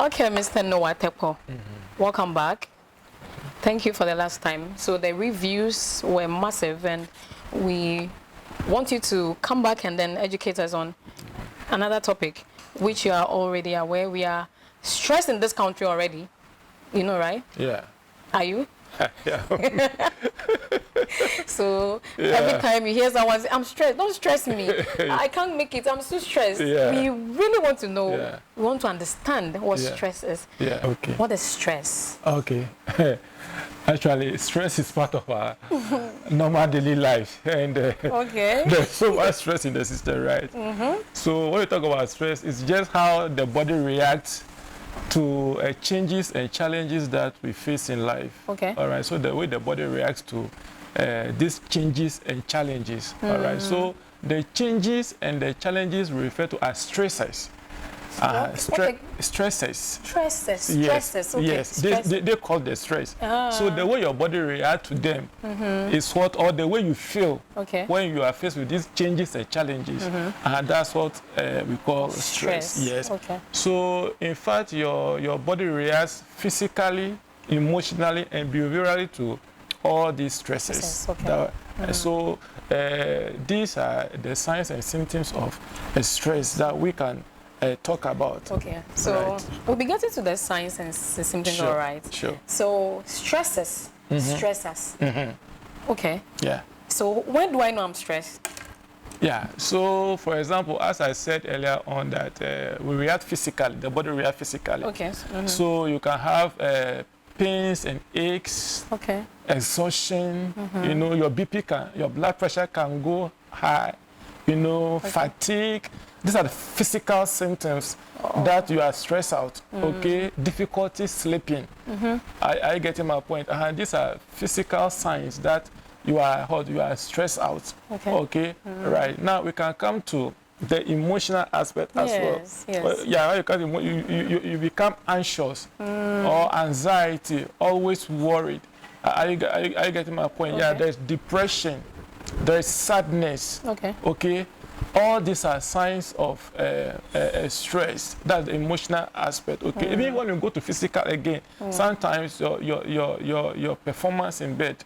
Okay, Mr. Noah Tepo, welcome back. Thank you for the last time. So the reviews were massive, and we want you to come back and then educate us on another topic, which you are already aware. We are stressed in this country already. You know, right? Yeah. Are you? Yeah. So every time you hear someone say, I'm stressed, don't stress me. I can't make it, I'm so stressed. Yeah. We really want to know, Yeah. we want to understand what Yeah. stress is. Yeah. Okay. What is stress? Okay. Actually, stress is part of our normal daily life, and Okay. there's so much stress in the system, right? So when we talk about stress, it's just how the body reacts to changes and challenges that we face in life. Okay. All right. So the way the body reacts to these changes and challenges. All right. So the changes and the challenges we refer to as stressors. Stresses. Stresses. Yes. Stresses. Okay. Yes. They call the stress. So the way your body reacts to them is what, or the way you feel Okay. when you are faced with these changes and challenges. And that's what we call stress. Yes. Okay. So in fact, your body reacts physically, emotionally, and behaviorally to all these stresses. Okay. So these are the signs and symptoms of stress that we can talk about. Okay. So Right. we'll be getting to the signs and symptoms, Sure. all right? Sure. So stresses. Stressors. Okay. Yeah. So when do I know I'm stressed? Yeah. So, for example, as I said earlier on, that we react physically, the body reacts physically. Okay. So you can have pains and aches, Okay. exhaustion. You know, your your blood pressure can go high. You know, fatigue. These are the physical symptoms that you are stressed out. Okay, difficulty sleeping. I getting my point. And these are physical signs that you are stressed out. Okay. Right now we can come to the emotional aspect as well. Yes. Well, yeah, you become anxious or anxiety, always worried. Are you getting my point? Okay. Yeah, there's depression, there's sadness. Okay. Okay, all these are signs of stress. That's the emotional aspect. Okay, even when you go to physical again, sometimes your performance in bed.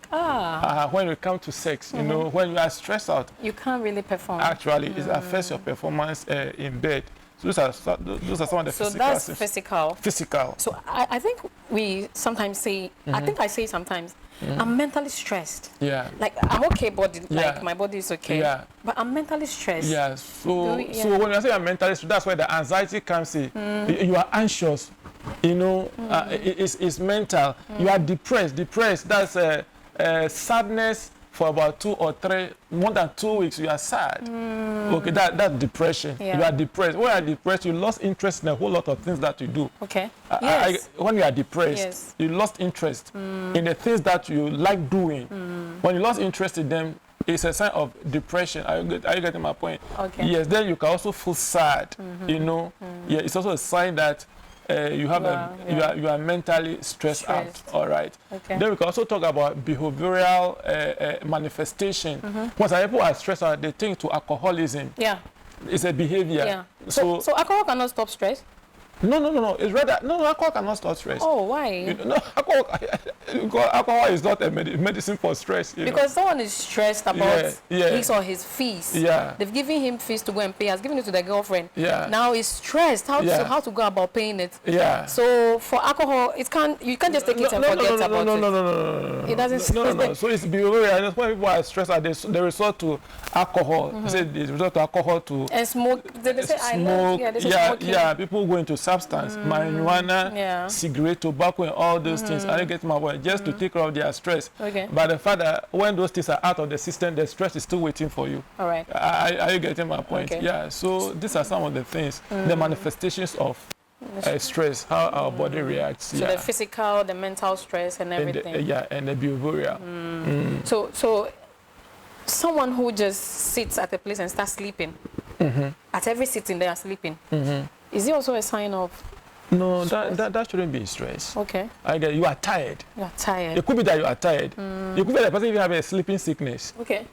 When you come to sex, you know, when you are stressed out, You can't really perform. actually it affects your performance in bed. So those are some of the So physical. that's physical. Physical. So I think we sometimes say, I think I say sometimes, I'm mentally stressed. Yeah. Like I'm okay, body, Yeah. like my body is okay. Yeah. But I'm mentally stressed. Yeah. So Yeah. so when you say you're mentally stressed, that's where the anxiety comes in. You are anxious. You know, it's mental. You are depressed. Depressed. That's sadness for about 2 or 3, more than 2 weeks. You are sad. Okay, that's depression. Yeah. You are depressed. When you are depressed, you lost interest in a whole lot of things that you do. Okay. Yes. When you are depressed, Yes. you lost interest in the things that you like doing. When you lost interest in them, it's a sign of depression. Are you getting my point? Okay. Yes. Then you can also feel sad. You know. Yeah. It's also a sign that you have you are mentally stressed out. All right. Okay. Then we can also talk about behavioral manifestation. When some people are stressed out, they think to alcoholism. Yeah. It's a behavior. Yeah. So alcohol cannot stop stress? No. It's rather alcohol cannot stop stress. Oh, why? No, alcohol is not a medicine for stress. You know. Because someone is stressed about Yeah. his or his fees. Yeah. They've given him fees to go and pay. Has given it to the girlfriend. Yeah. Now he's stressed. How to go about paying it? Yeah. So for alcohol, you can't just take it and forget about it. No. It doesn't. No. So it's behavioral. When people are stressed, they resort to alcohol. They resort to alcohol to and smoke. They say smoke. they say smoking. Yeah. People go into substance, marijuana, cigarette, tobacco, and all those things. I get my point just to take care of their stress. Okay. But the fact that when those things are out of the system, the stress is still waiting for you. All right. Are you getting my point? Okay. Yeah. So these are some of the things, the manifestations of stress, how our body reacts. So the physical, the mental stress, and everything. And the behavioral. So someone who just sits at a place and starts sleeping, at every sitting they are sleeping, is it also a sign of? No, that shouldn't be stress. Okay. You are tired. You are tired. It could be that you are tired. It could be that the person even have a sleeping sickness. Okay.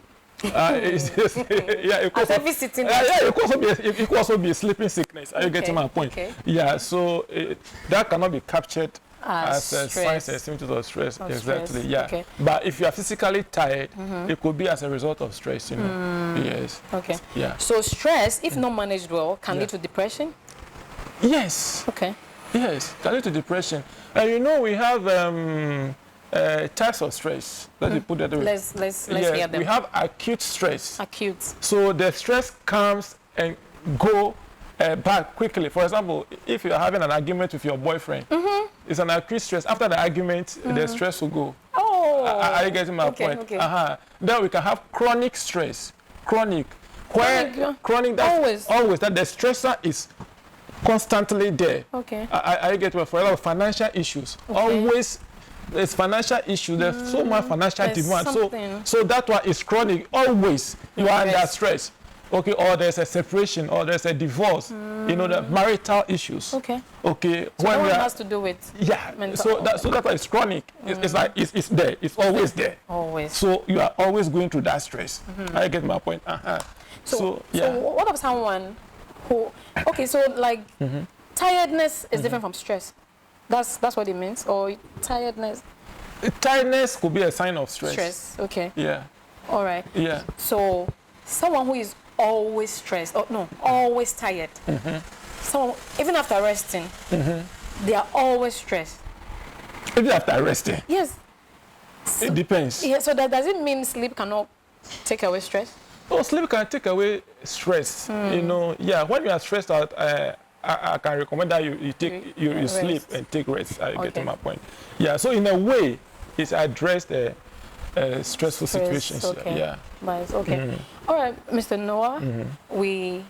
Yeah, it could As every sitting. it could also be a sleeping sickness. Are you getting my point? Okay. Yeah, so that cannot be captured as signs and stress. symptoms of stress. Of Exactly. stress. Yeah. Okay. But if you are physically tired, it could be as a result of stress. You know. Yes. Okay. Yeah. So stress, if not managed well, can lead to depression. Yes. Okay. Yes. Can lead to depression. And you know we have types of stress. Let me put that way. Let's hear them. We have acute stress. Acute. So the stress comes and go back quickly. For example, if you are having an argument with your boyfriend, it's an acute stress. After the argument, the stress will go. Oh. Are you getting my point? Okay. Then we can have chronic stress. Chronic. Chronic, that's always that the stressor is constantly there. Okay. I get it. For example, financial issues. Okay. Always there's financial issues. There's so much financial demand. So that one is chronic. Always you are under stress. Okay, or there's a separation, or there's a divorce. You know, the marital issues. Okay. Okay. So when that has to do with mental. So that's why it's chronic. It's like it's there. It's always there. Always. So you are always going through that stress. I get my point. So what of someone who? Okay, so like tiredness is different from stress. That's what it means, or tiredness. Tiredness could be a sign of stress. Stress. Okay. Yeah. All right. Yeah. So someone who is always stressed, or no, always tired. Someone even after resting, they are always stressed. Even after resting. Yes. It depends. Yeah. So that does it mean sleep cannot take away stress? Oh, sleep can take away stress. You know, yeah. When you are stressed out, I can recommend that you sleep and take rest. I get to my point. Yeah. So in a way, it's addressed the stressful situations. Okay. Yeah. But okay. All right, Mr. Noah, we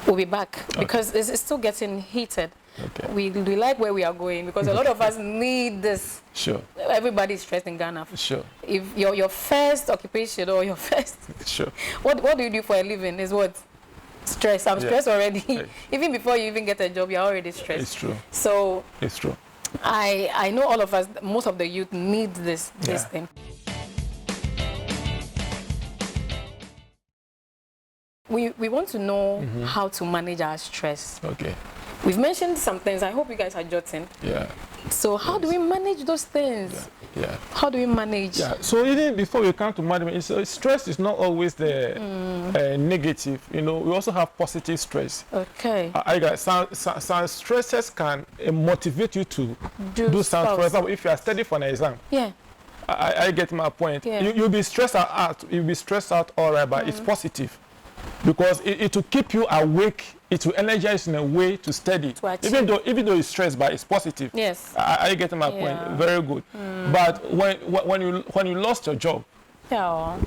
will be back because it's still getting heated. Okay. We like where we are going because a lot of us need this. Sure. Everybody's stressed in Ghana. Sure. If your first occupation or your first, sure. What do you do for a living is what? Stress. I'm stressed already. Even before you even get a job, you're already stressed. It's true. So it's true. I know all of us, most of the youth need this thing. We want to know how to manage our stress. Okay. We've mentioned some things. I hope you guys are jotting. Yeah. So how do we manage those things? Yeah. How do we manage? Yeah. So even before we come to management, stress is not always the negative. You know, we also have positive stress. Okay. Some stresses can motivate you to do something. For example, if you are studying for an exam. Yeah. I get my point. Yeah. You'll be stressed out. You'll be stressed out, all right, but it's positive. Because it will keep you awake, it will energize in a way to study. Even though it's stress, but it's positive. Yes. I get my point. Very good. But when you lost your job,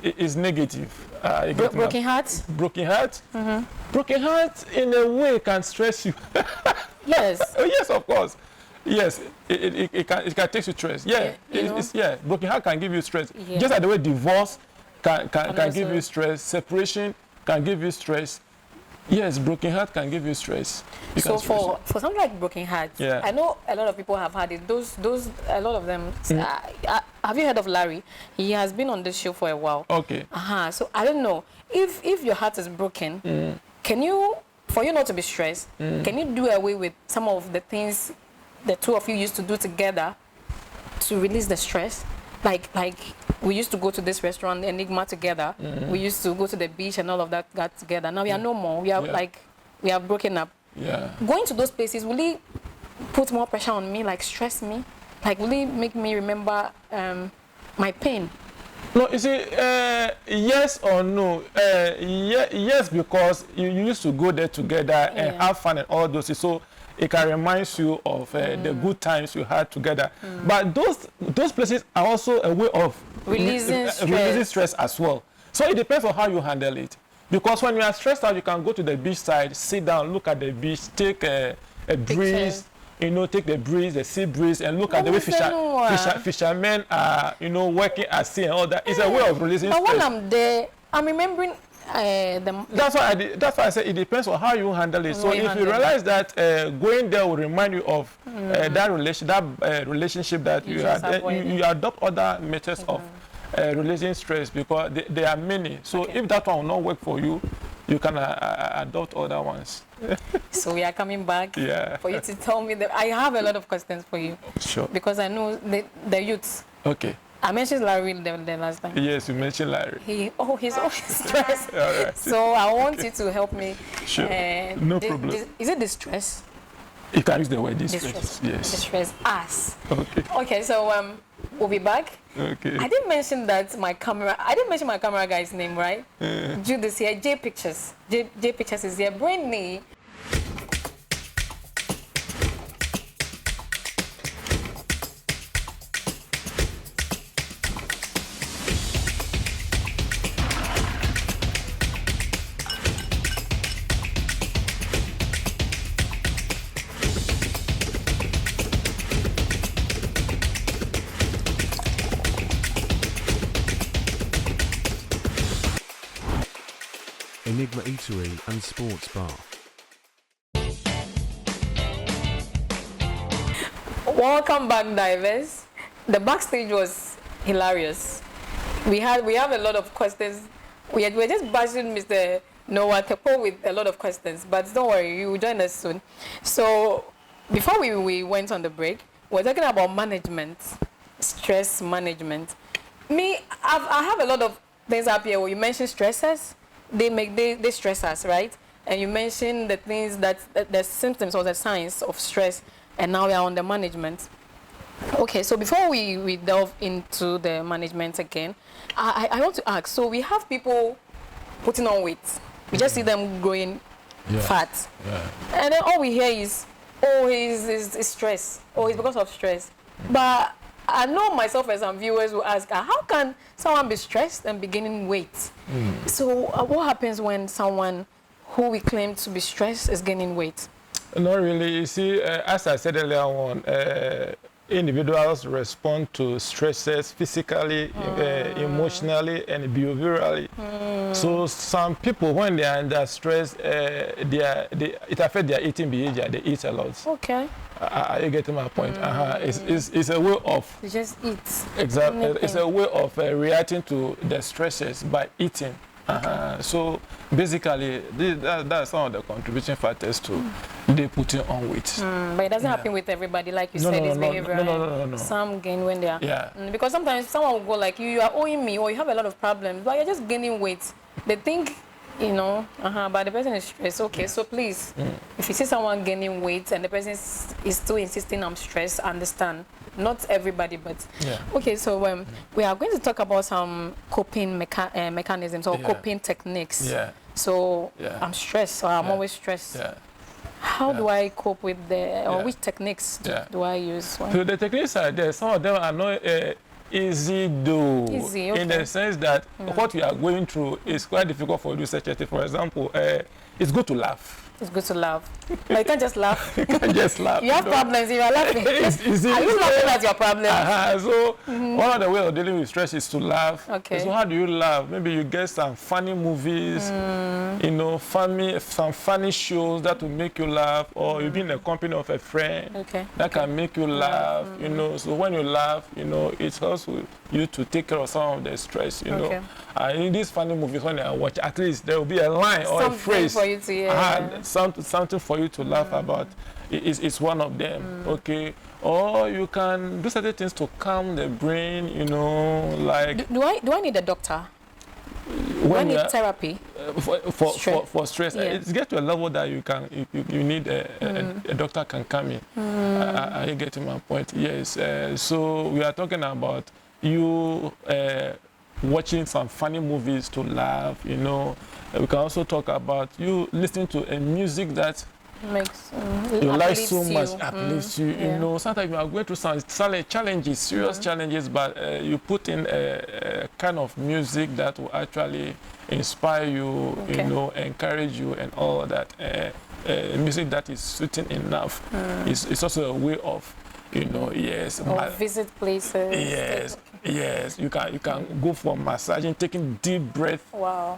it's negative. Broken heart. Broken heart. Broken heart in a way can stress you. Yes. Yes, of course. Yes, it can take you stress. Yeah, broken heart can give you stress. Yeah. Just like the way divorce can give you stress, separation can give you stress. Yes, broken heart can give you stress. So for something like broken heart, I know a lot of people have had it. Those a lot of them. Have you heard of Larry? He has been on this show for a while. Okay. So I don't know if your heart is broken. Can you, for you not to be stressed, can you do away with some of the things the two of you used to do together to release the stress? Like we used to go to this restaurant Enigma together. We used to go to the beach and all of that got together. Now we are no more. We are we have broken up. Yeah. Going to those places, will it put more pressure on me, like stress me? Like will it make me remember my pain? No, you see, yes or no. Yes, because you used to go there together and have fun and all those things. So it can remind you of the good times you had together. But those places are also a way of releasing stress as well. So it depends on how you handle it. Because when you are stressed out, you can go to the beach side, sit down, look at the beach, take a breeze, take the breeze, the sea breeze, and look at the way fishermen are, working at sea and all that. It's a way of releasing stress. But when I'm there, I'm remembering that's why I said it depends on how you handle it. So if you realize that going there will remind you of that relationship that you had, you adopt other methods of releasing stress, because there are many. So if that one will not work for you, you can adopt other ones. So we are coming back Yeah. for you to tell me that I have a lot of questions for you. Sure. Because I know the youths. Okay. I mentioned Larry the last time. Yes, you mentioned Larry. He's always stressed. All right. So I want you to help me. Sure. No problem. Is it distress? You can use the word distress. Distress. Yes. Distress us. Okay. Okay, so we'll be back. Okay. I didn't mention my camera guy's name, right? Jude is here. J Pictures. J Pictures is here. Bring me. Enigma Eatery and Sports Bar. Welcome back, divers. The backstage was hilarious. We have a lot of questions. We're just bashing Mr. Noah Tepo with a lot of questions, but don't worry, you will join us soon. So before we went on the break, we're talking about management, stress management. I have a lot of things up here where you mentioned stressors. They stress us, right? And you mentioned the things that the symptoms or the signs of stress, and now we are on the management. Okay, so before we delve into the management again, I want to ask, so we have people putting on weight. We just see them growing fat. Yeah. And then all we hear is, oh, he's stress. Oh, it's because of stress. But I know myself and some viewers will ask, how can someone be stressed and be gaining weight? So what happens when someone who we claim to be stressed is gaining weight? Not really. You see, as I said earlier on, individuals respond to stresses physically, emotionally, and behaviorally. So some people, when they are under stress, it affects their eating behavior. They eat a lot. Okay. Are you getting my point? It's a way of... You just eat. Exactly. It's a way of reacting to the stresses by eating. So basically, that's some of the contributing factors to they putting on weight. But it doesn't happen with everybody, like you said, it's behavioral. No. Some gain when they are. Because sometimes someone will go like, you are owing me, or you have a lot of problems, but you're just gaining weight. They think, you know, but the person is stressed. Okay, so please, if you see someone gaining weight and the person is still insisting on stress, understand. Not everybody, but okay. So we are going to talk about some coping mechanisms or coping techniques. So I'm stressed, or I'm always stressed. How do I cope with or which techniques do I use? So the techniques are there. Some of them are not easy though. Easy, okay. In the sense that what we are going through is quite difficult for you to such a. For example, it's good to laugh. It's good to laugh. But you can't just laugh. You can't just laugh. You have problems, you are laughing. Are you laughing at your problems? So one of the ways of dealing with stress is to laugh. Okay. So how do you laugh? Maybe you get some funny movies, you know, some funny shows that will make you laugh, or you be in the company of a friend that can make you laugh, you know. So when you laugh, you know, it helps you to take care of some of the stress, you know. In these funny movies, when I watch, at least there will be a line or a phrase. For you to hear. Something for you to laugh about. It's one of them, okay? Or you can do certain things to calm the brain, you know, like... Do I need a doctor? Do I need therapy? For stress. It gets to a level that you need a doctor can come in. Are you getting my point? Yes. So we are talking about you watching some funny movies to laugh, you know. We can also talk about you listening to a music that makes you like so much, uplifts you. You know, sometimes you are going through some challenges, serious challenges, but you put in a kind of music that will actually inspire you, you know, encourage you, and all that. Music that is soothing enough. It's also a way of, you know, or visit places. Yes, you can go for massaging, taking deep breath. Wow.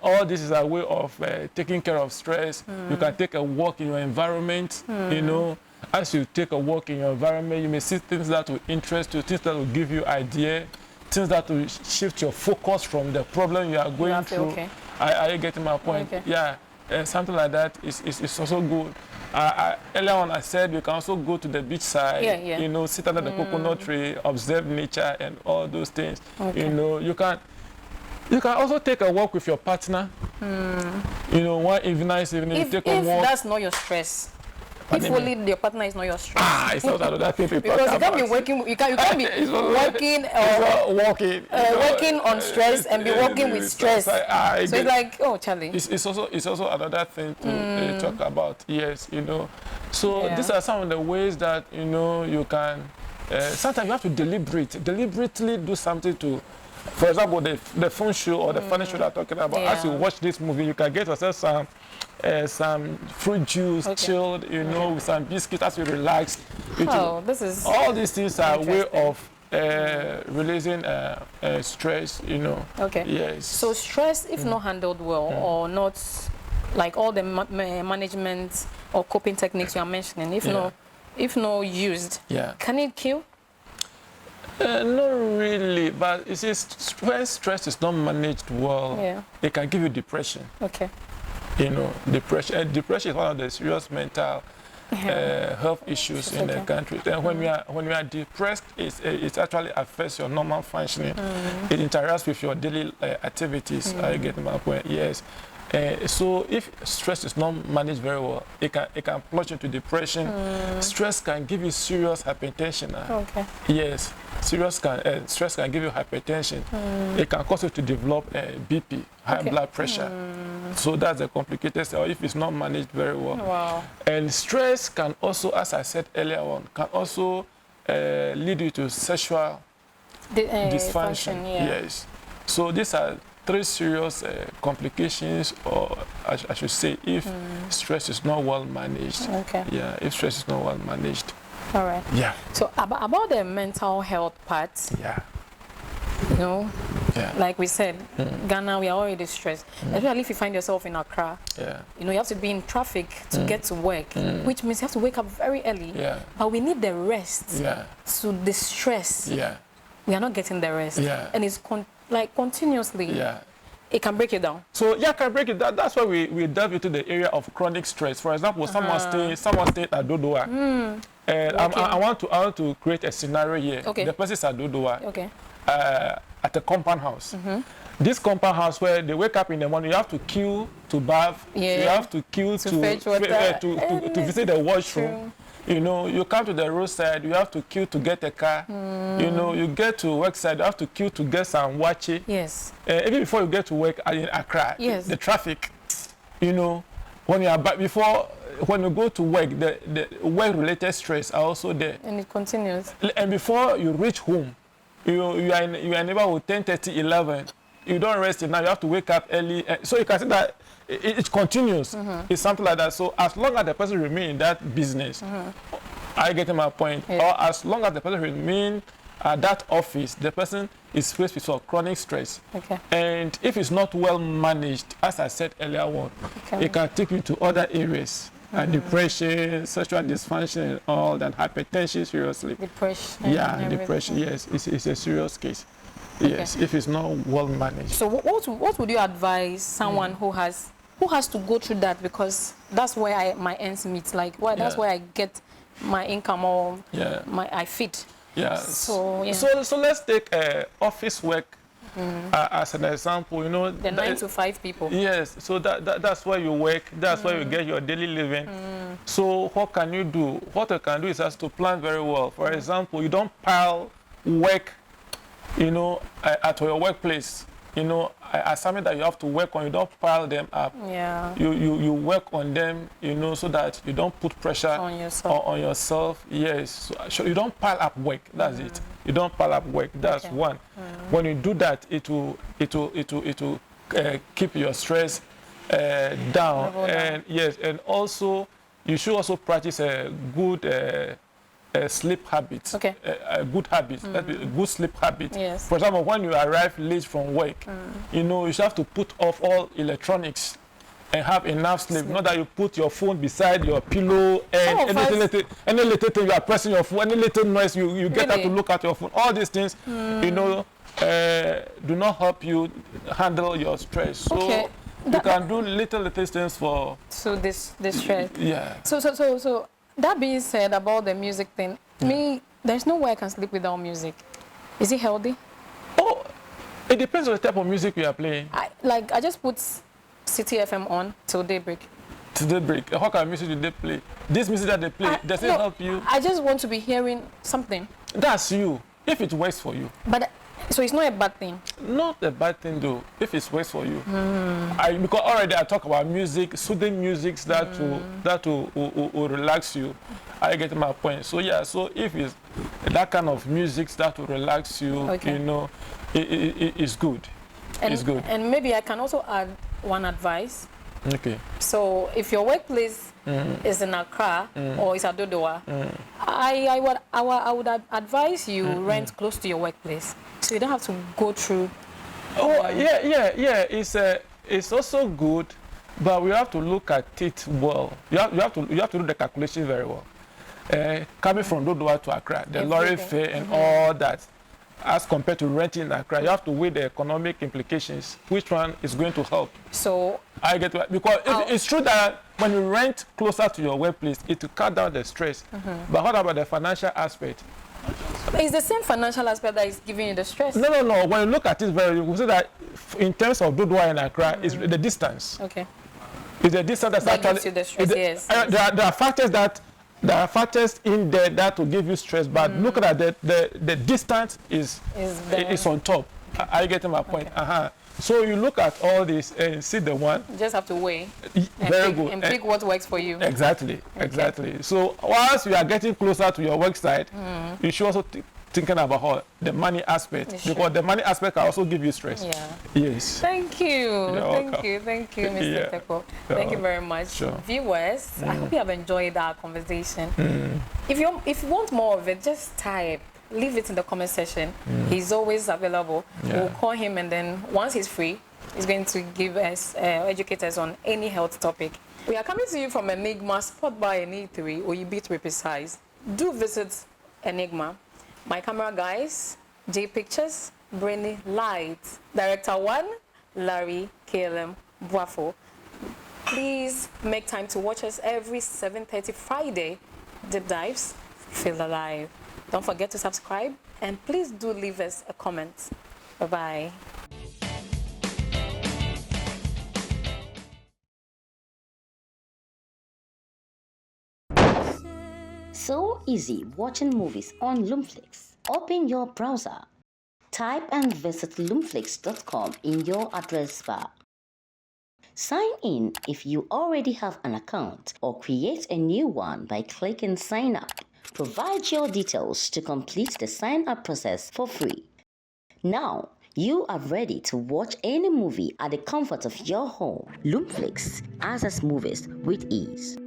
All this is a way of taking care of stress. You can take a walk in your environment. You know, as you take a walk in your environment, you may see things that will interest you, things that will give you idea. things that will shift your focus from the problem you are going through. Okay. Are you getting my point? Okay. Yeah, something like that is also good. Earlier on, I said you can also go to the beach side, you know, sit under the coconut tree, observe nature and all those things. Okay. You know, you can also take a walk with your partner. You know, one nice evening, If take a walk. that's not your stress. If only your partner is not your stress. It's not another thing people Because you can't be working, you can't be working working on stress and be working with stress. So it's like, oh, Charlie. It's also another thing to talk about. Yes, you know. So these are some of the ways that, you know, you can. Sometimes you have to deliberately do something to. For example, the phone show or the funny show that I'm talking about. As you watch this movie, you can get yourself some fruit juice, chilled, you know, with some biscuits as you relax. This is all these things are a way of releasing stress, you know. Okay. Yes. So stress, if not handled well or not, like all the management or coping techniques you are mentioning, if not used, can it kill? Not really, but you see, stress is not managed well. It can give you depression. Okay. You know, depression is one of the serious mental health issues in the country. And when you are depressed, it actually affects your normal functioning. It interacts with your daily activities. Are you getting my point? Yes. So if stress is not managed very well, it can plunge into depression. Stress can give you serious hypertension. Okay. Yes, stress can give you hypertension. It can cause you to develop BP, high blood pressure. So that's the complicated stuff if it's not managed very well. Wow. And stress can also, as I said earlier on, can also lead you to sexual dysfunction. Yes. So these are 3 serious complications, or I should say, if stress is not well managed. Okay. Yeah, if stress is not well managed. All right. Yeah. So about the mental health part. Yeah. You know, like we said, Ghana, we are already stressed. Especially if you find yourself in Accra. Yeah. You know, you have to be in traffic to get to work, which means you have to wake up very early. Yeah. But we need the rest to distress. Yeah. We are not getting the rest. Yeah. And it's continuously. Yeah. It can break you down. So it can break it down. That's why we delve into the area of chronic stress. For example, someone staying at Dodoa. And I want to create a scenario here. Okay. The person is at Dodoa. Okay. At a compound house. This compound house where they wake up in the morning, you have to queue to bath. Yeah. You have to queue to visit the washroom. You know, you come to the roadside, you have to queue to get a car. You know, you get to work side, you have to queue to get some wachi. Yes. Even before you get to work in Accra, the traffic, you know, when you are back when you go to work, the work-related stress are also there. And it continues. And before you reach home, you are in your neighborhood 10:30, 11. You don't rest enough. You have to wake up early. So you can see that it continues. It's something like that. So as long as the person remains in that business, I get my point. Yeah. Or as long as the person remains at that office, the person is faced with chronic stress. Okay. And if it's not well managed, as I said earlier on, it can take you to other areas. Depression, sexual dysfunction, and all that, hypertension, seriously. Depression. Yeah, depression. Yes, it's a serious case. Yes, if it's not well managed. So, what would you advise someone who has to go through that, because that's where my ends meet. Like, that's where I get my income or I fit. Yeah. So let's take office work. As an example, you know, the 9 to 5 people. Yes, so that's where you work, that's where you get your daily living. So what can you do? What you can do is just to plan very well. For example, you don't pile work, you know, at your workplace. You know, assignment that you have to work on, you don't pile them up. Yeah. You work on them, you know, so that you don't put pressure on yourself. Yes. So you don't pile up work. That's it. You don't pile up work. That's one. When you do that, it will keep your stress down. And yes, and also you should also practice a good sleep habit. Okay. A good habit. A good sleep habit. Yes. For example, when you arrive late from work, you know, you should have to put off all electronics and have enough sleep. Not that you put your phone beside your pillow and any little thing you are pressing your phone, any little noise you get out to look at your phone. All these things, you know, do not help you handle your stress. So Okay. you can do little things for. So this stress. Yeah. So that being said about the music thing, me, there's no way I can sleep without music. Is it healthy? Oh, it depends on the type of music you are playing. I just put City FM on till daybreak. To the break, what kind of music do they play? This music that they play, does it No, help you? I just want to be hearing something. That's you. If it works for you. But so it's not a bad thing. Not a bad thing though, if it works for you. Because already I talk about music, soothing music that will relax you. I get my point. So yeah, so if it's that kind of music that will relax you, Okay. you know, it's good. It's good. And maybe I can also add one advice. Okay. So if your workplace is in Accra or is at Dodoa, I would advise you rent close to your workplace, so you don't have to go through. Oh yeah. It's also good, but we have to look at it well. You have to do the calculation very well. Coming from Dodoa to Accra, the lorry fare and all that, as compared to renting in Accra, you have to weigh the economic implications. Which one is going to help? So I get it. Because it's true that when you rent closer to your workplace, it will cut down the stress. But what about the financial aspect? it's the same financial aspect that is giving you the stress. No. When you look at it very, you can see that in terms of Dodoa and Accra, it's the distance. Okay. It's the distance that's That actually. gives you the stress, yes. There are factors that. There are factors in there that will give you stress, but look at that, the distance is on top. Are you getting my point? Okay. So you look at all this and see the one. You just have to weigh Very good. and pick what works for you. Exactly. So once you are getting closer to your work site, you should also thinking about the money aspect, because the money aspect can also give you stress. Yeah. Yes. Thank you. Thank you, Mr. Yeah. Teko. Thank you very much. Sure. Viewers, I hope you have enjoyed our conversation. If you want more of it, just type. Leave it in the comment section. He's always available. Yeah. We'll call him, and then once he's free, he's going to give us, educate us on any health topic. We are coming to you from Enigma, spot by NE3, or you be to be precise. Do visit Enigma. My camera guys, J Pictures, Brainy Light, Director 1, Larry KLM Buafo. Please make time to watch us every 7:30 Friday. Deep Dives, Feel Alive. Don't forget to subscribe, and please do leave us a comment. Bye-bye. So easy watching movies on Lumflix. Open your browser. Type and visit lumflix.com in your address bar. Sign in if you already have an account, or create a new one by clicking Sign Up. Provide your details to complete the sign up process for free. Now, you are ready to watch any movie at the comfort of your home. Lumflix, access movies with ease.